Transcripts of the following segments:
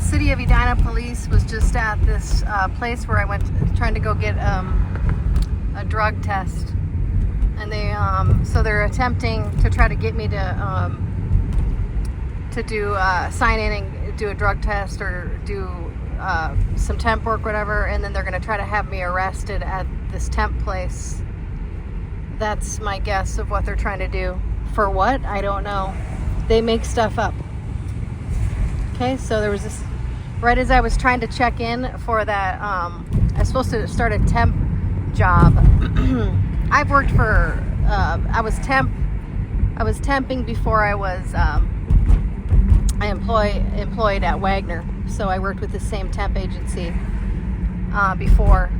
City of Edina police was just at this place where I went trying to go get a drug test, and so they're attempting to try to get me to do sign in and do a drug test or do some temp work, whatever, and then they're going to try to have me arrested at this temp place. That's my guess of what they're trying to do. For what? I don't know. They make stuff up. Okay, so there was this, right as I was trying to check in for that, I was supposed to start a temp job. I've worked for, I was temping before I was employed at Wagner. So I worked with the same temp agency before.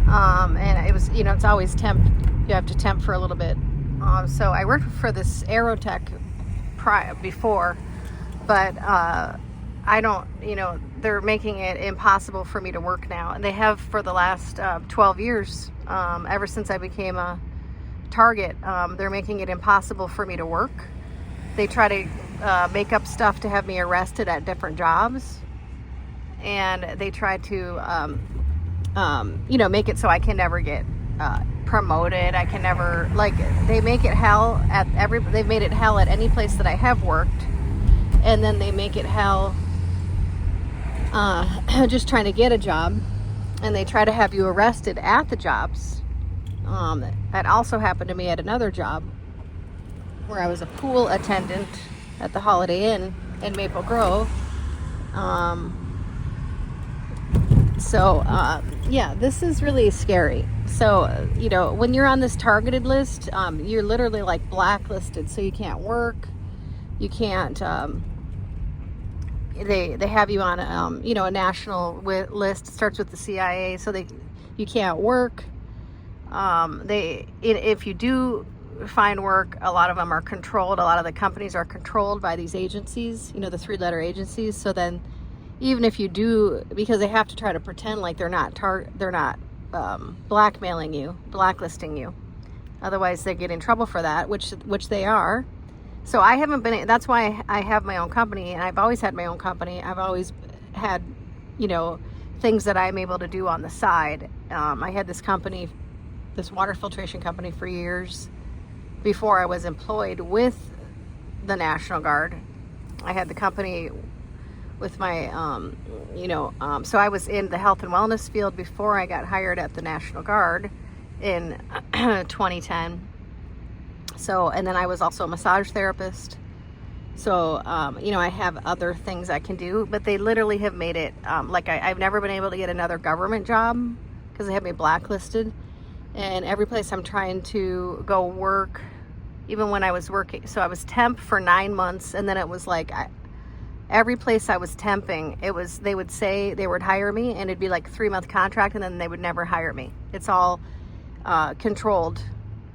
And it was, it's always temp. You have to temp for a little bit. So I worked for this Aerotech before, but I don't, they're making it impossible for me to work now. And they have for the last 12 years, ever since I became a target. They're making it impossible for me to work. They try to make up stuff to have me arrested at different jobs. And they try to, make it so I can never get promoted. I can never, they make it hell they've made it hell at any place that I have worked. And then they make it hell just trying to get a job. And they try to have you arrested at the jobs. That also happened to me at another job where I was a pool attendant at the Holiday Inn in Maple Grove. Yeah, this is really scary. So, when you're on this targeted list, you're literally like blacklisted. So you can't work. You can't, they have you on, a national list. It starts with the CIA. So you can't work. If you do find work, a lot of them are controlled. A lot of the companies are controlled by these agencies, the 3-letter agencies. So then even if you do, because they have to try to pretend like they're not blackmailing you, blacklisting you. Otherwise they get in trouble for that, which they are. So I haven't been, that's why I have my own company, and I've always had my own company. I've always had, things that I'm able to do on the side. I had this company, this water filtration company for years before I was employed with the National Guard. I had the company with my, so I was in the health and wellness field before I got hired at the National Guard in 2010. So, and then I was also a massage therapist. So, I have other things I can do, but they literally have made it, I've never been able to get another government job because they have me blacklisted. And every place I'm trying to go work, even when I was working, so I was temp for 9 months, and then it was every place I was temping, they would say they would hire me, and it'd be like 3-month contract, and then they would never hire me. It's all controlled,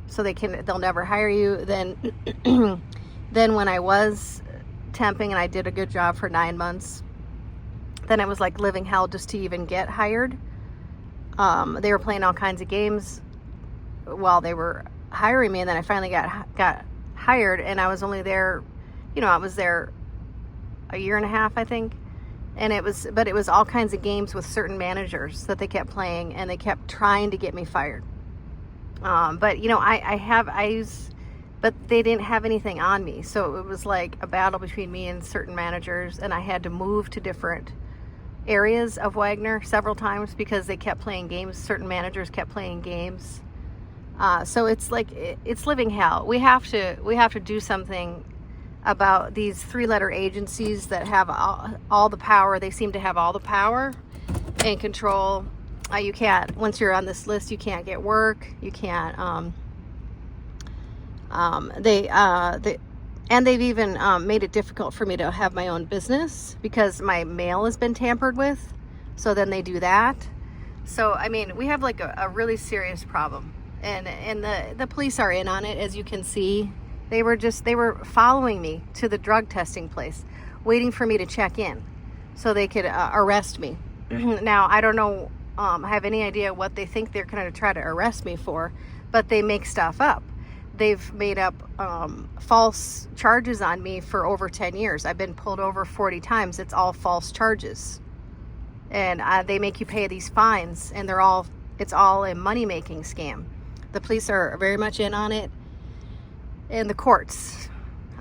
so they'll never hire you. Then when I was temping and I did a good job for 9 months, then it was like living hell just to even get hired. They were playing all kinds of games while they were hiring me, and then I finally got hired, and I was only there, I was there a year and a half, I think. And it was all kinds of games with certain managers that they kept playing, and they kept trying to get me fired. But they didn't have anything on me. So it was like a battle between me and certain managers, and I had to move to different areas of Wagner several times because they kept playing games. Certain managers kept playing games. So it's it's living hell. We have to do something about these 3-letter agencies that have all the power. They seem to have all the power and control. You can't, once you're on this list, you can't get work. You can't, they've even made it difficult for me to have my own business because my mail has been tampered with. So then they do that. So, we have a really serious problem, and the police are in on it, as you can see. They were following me to the drug testing place, waiting for me to check in so they could arrest me. Now, I don't know, I have any idea what they think they're going to try to arrest me for, but they make stuff up. they've made up false charges on me for over 10 years. I've been pulled over 40 times. It's all false charges. And they make you pay these fines, and it's all a money-making scam. The police are very much in on it, and the courts.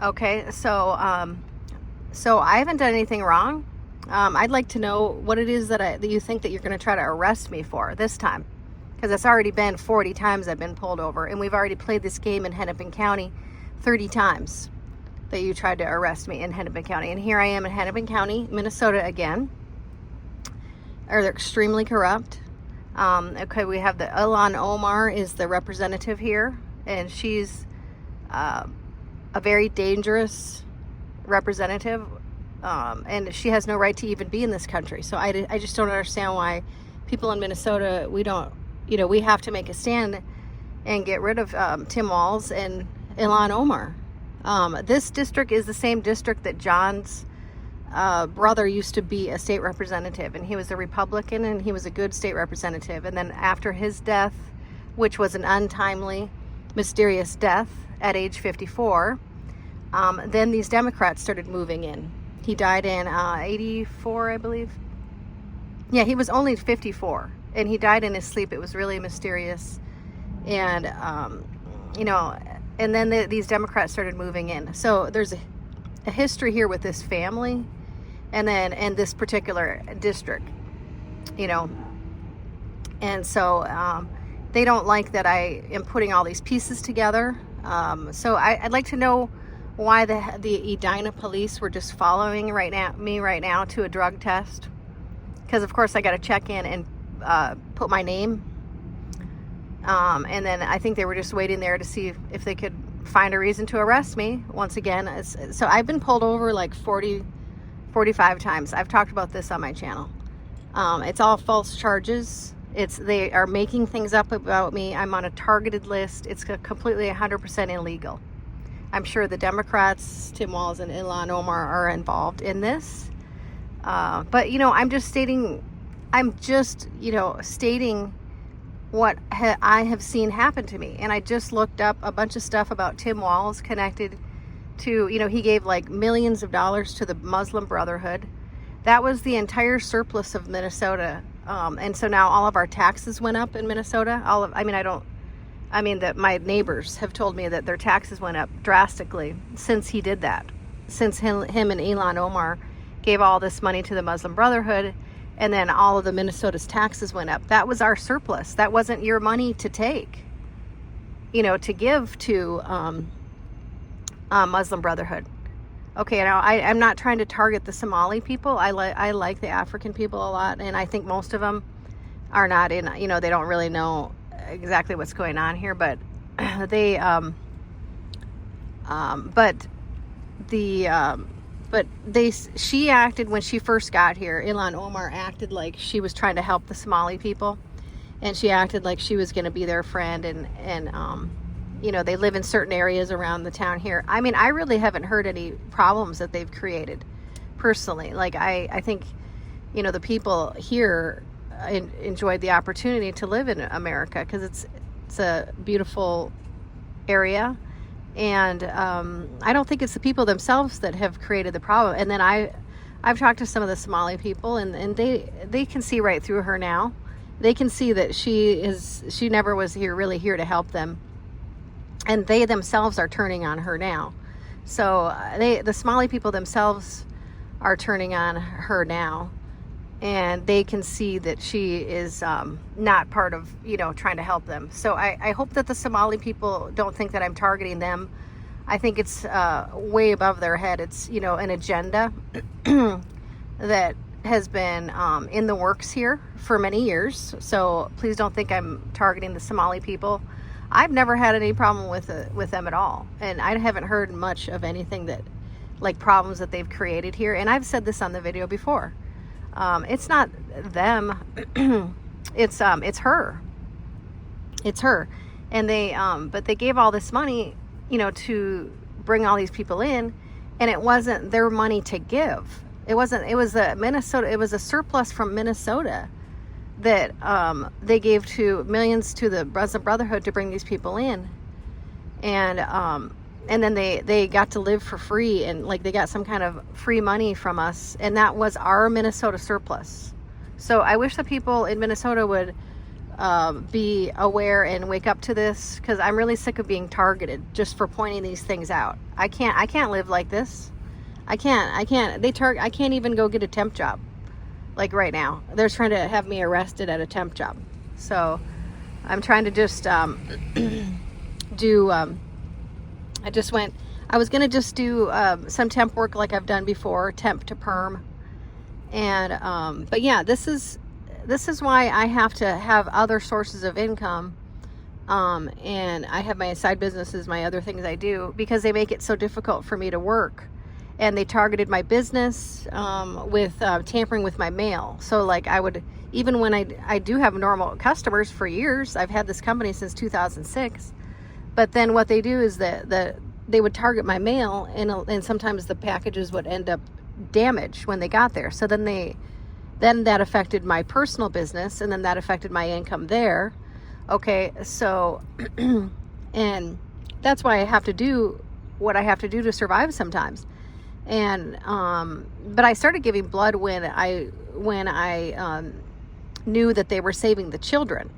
Okay, so so I haven't done anything wrong. I'd like to know what it is that you think that you're going to try to arrest me for this time. Because it's already been 40 times I've been pulled over. And we've already played this game in Hennepin County 30 times that you tried to arrest me in Hennepin County. And here I am in Hennepin County, Minnesota again. They're extremely corrupt. Okay, we have the Ilhan Omar is the representative here. And she's a very dangerous representative. And she has no right to even be in this country. So I just don't understand why people in Minnesota, we have to make a stand and get rid of Tim Walz and Ilhan Omar. This district is the same district that John's brother used to be a state representative, and he was a Republican, and he was a good state representative. And then after his death, which was an untimely, mysterious death at age 54, then these Democrats started moving in. He died in 84, I believe. Yeah, he was only 54. And he died in his sleep. It was really mysterious. And, and then these Democrats started moving in. So there's a history here with this family and this particular district, And so they don't like that I am putting all these pieces together. So I'd like to know why the Edina police were just following me right now to a drug test. Because, of course, I got to check in and put my name, and then I think they were just waiting there to see if they could find a reason to arrest me once again. So I've been pulled over like 45 times. I've talked about this on my channel. It's all false charges. They are making things up about me. I'm on a targeted list. It's completely 100% illegal. I'm sure the Democrats, Tim Walz and Ilhan Omar, are involved in this. But I'm just stating what I have seen happen to me. And I just looked up a bunch of stuff about Tim Walz connected to, he gave like millions of dollars to the Muslim Brotherhood. That was the entire surplus of Minnesota. And so now all of our taxes went up in Minnesota. My neighbors have told me that their taxes went up drastically since he did that. Since him and Ilhan Omar gave all this money to the Muslim Brotherhood. And then all of the Minnesota's taxes went up. That was our surplus. That wasn't your money to take, to give to Muslim Brotherhood. Okay, now I'm not trying to target the Somali people. I like the African people a lot, and I think most of them are not in. They don't really know exactly what's going on here, but she acted when she first got here. Ilhan Omar acted like she was trying to help the Somali people, and she acted like she was going to be their friend. And they live in certain areas around the town here. I really haven't heard any problems that they've created personally. Like I think, the people here enjoyed the opportunity to live in America because it's a beautiful area. And I don't think it's the people themselves that have created the problem. And then I've talked to some of the Somali people, and they can see right through her now. They can see that she never was really here to help them, and they themselves are turning on her now. So the Somali people themselves are turning on her now, and they can see that she is not part of, trying to help them. So I hope that the Somali people don't think that I'm targeting them. I think it's way above their head. It's, an agenda that has been in the works here for many years. So please don't think I'm targeting the Somali people. I've never had any problem with them at all. And I haven't heard much of anything that, like, problems that they've created here. And I've said this on the video before. It's not them. It's her. It's her. And but they gave all this money, to bring all these people in, and it wasn't their money to give. It was a surplus from Minnesota that they gave to millions to the Muslim Brotherhood to bring these people in. And then they got to live for free, and like they got some kind of free money from us, and that was our Minnesota surplus. So I wish the people in Minnesota would be aware and wake up to this, because I'm really sick of being targeted just for pointing these things out. I can't live like this. I can't even go get a temp job. Like right now, they're trying to have me arrested at a temp job. So I'm trying to just do. I was gonna just do some temp work like I've done before, temp to perm, and but yeah, this is why I have to have other sources of income, and I have my side businesses, my other things I do, because they make it so difficult for me to work. And they targeted my business with tampering with my mail. So like I would, even when I do have normal customers for years, I've had this company since 2006, but then what they do is that they would target my mail, and sometimes the packages would end up damaged when they got there. So then that affected my personal business, and then that affected my income there. Okay, so and that's why I have to do what I have to do to survive sometimes. And but I started giving blood when I knew that they were saving the children.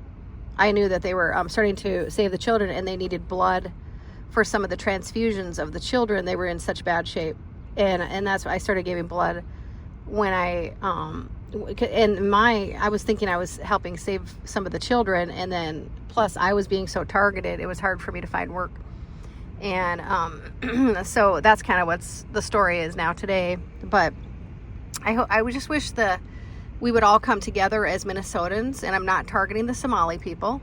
I knew that they were starting to save the children, and they needed blood for some of the transfusions of the children. They were in such bad shape, and that's why I started giving blood when I was thinking I was helping save some of the children, and then plus I was being so targeted, it was hard for me to find work. And so that's kind of what's the story is now today. But I would just wish we would all come together as Minnesotans, and I'm not targeting the Somali people.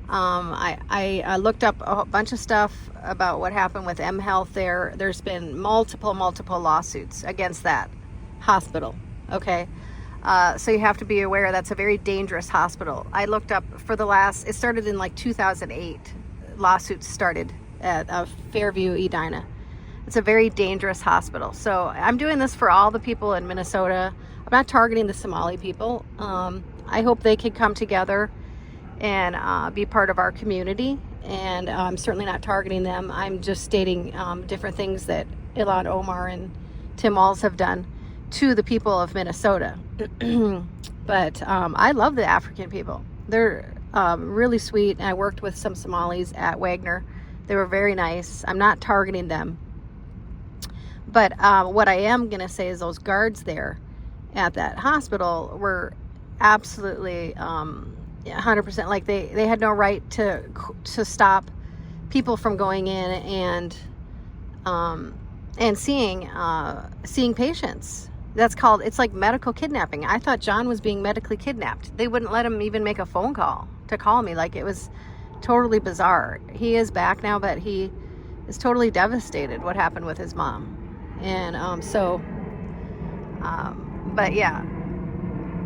I looked up a bunch of stuff about what happened with M Health there. There's been multiple lawsuits against that hospital. Okay. So you have to be aware that's a very dangerous hospital. I looked up it started in like 2008. Lawsuits started at Fairview, Edina. It's a very dangerous hospital. So I'm doing this for all the people in Minnesota. I'm not targeting the Somali people. I hope they could come together and be part of our community. And I'm certainly not targeting them. I'm just stating different things that Ilhan Omar and Tim Walz have done to the people of Minnesota. But I love the African people. They're really sweet. And I worked with some Somalis at Wagner. They were very nice. I'm not targeting them. But what I am going to say is those guards there at that hospital were absolutely 100%, like they had no right to stop people from going in and seeing patients. It's like medical kidnapping. I thought John was being medically kidnapped. They wouldn't let him even make a phone call to call me. Like, it was totally bizarre. He is back now, but he is totally devastated what happened with his mom. And but yeah,